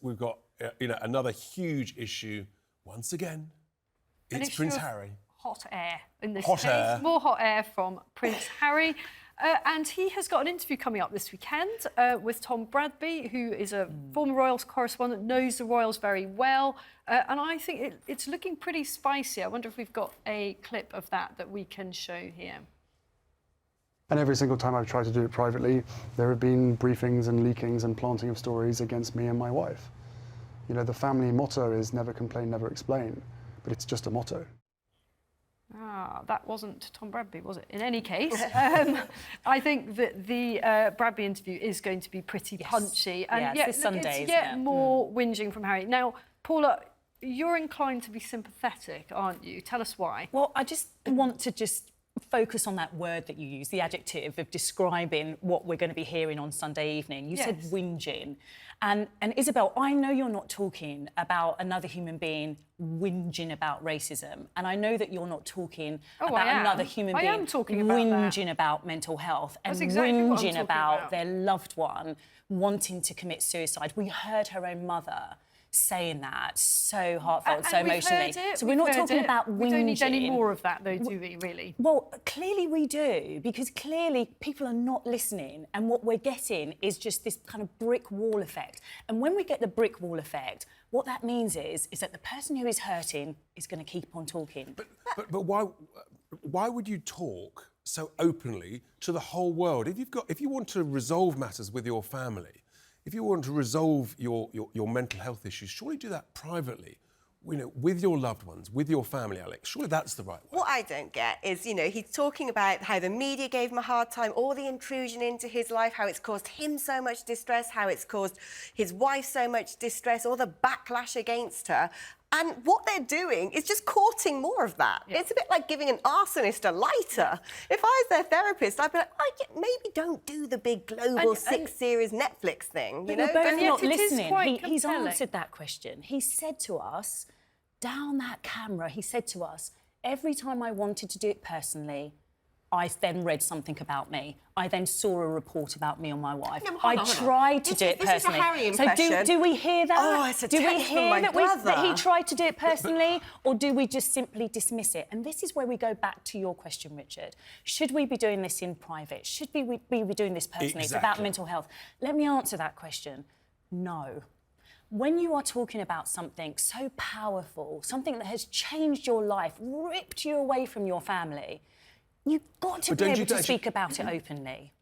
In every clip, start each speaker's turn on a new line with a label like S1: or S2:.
S1: We've got, another huge issue once again. It's Prince Harry.
S2: Hot air in this
S1: Hot
S2: case.
S1: air.
S2: More hot air from Prince Harry. And he has got an interview coming up this weekend with Tom Bradby, who is a former Royals correspondent, knows the Royals very well. And I think it's looking pretty spicy. I wonder if we've got a clip of that we can show here.
S3: And every single time I've tried to do it privately, there have been briefings and leakings and planting of stories against me and my wife. You know, the family motto is never complain, never explain, but it's just a motto.
S2: Ah, that wasn't Tom Bradby, was it? In any case, I think that the Bradby interview is going to be pretty punchy. And
S4: it's this Sunday,
S2: it's yet more whinging from Harry. Now, Paula, you're inclined to be sympathetic, aren't you? Tell us why.
S4: Well, I just want to focus on that word that you use, the adjective of describing what we're going to be hearing on Sunday evening. You said whinging. And Isabel, I know you're not talking about another human being whinging about racism. And I know that you're not talking about another human being whinging about mental health and whinging about their loved one wanting to commit suicide. We heard her own mother saying that so heartfelt, so emotionally. So we're not talking about whinging.
S2: We don't need any more of that, though, do we, really?
S4: Well, clearly we do, because clearly people are not listening, and what we're getting is just this kind of brick wall effect. And when we get the brick wall effect, what that means is that the person who is hurting is going to keep on talking.
S1: But why would you talk so openly to the whole world? If you want to resolve matters with your family, if you want to resolve your mental health issues, surely do that privately, with your loved ones, with your family, Alex. Surely that's the right way.
S5: What I don't get is, he's talking about how the media gave him a hard time, all the intrusion into his life, how it's caused him so much distress, how it's caused his wife so much distress, all the backlash against her. And what they're doing is just courting more of that. Yeah. It's a bit like giving an arsonist a lighter. If I was their therapist, I'd be like, maybe don't do the big global six-series Netflix thing.
S4: But we're both not listening. He's answered that question. He said to us, down that camera, he said to us, every time I wanted to do it personally, I then read something about me. I then saw a report about me or my wife. I tried to do it personally.
S5: This is a Harry impression.
S4: So do we hear that?
S5: Oh, it's a text from my brother.
S4: That he tried to do it personally, or do we just simply dismiss it? And this is where we go back to your question, Richard. Should we be doing this in private? Should we be doing this personally? It's about mental health. Let me answer that question. No. When you are talking about something so powerful, something that has changed your life, ripped you away from your family, you've got to be able to speak about it openly.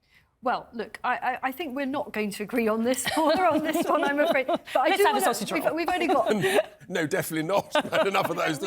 S2: Well, look, I think we're not going to agree on this, Paula, on this one, I'm afraid. But
S4: Let's have a sausage roll.
S2: We've only got...
S1: No, definitely not. Enough of those.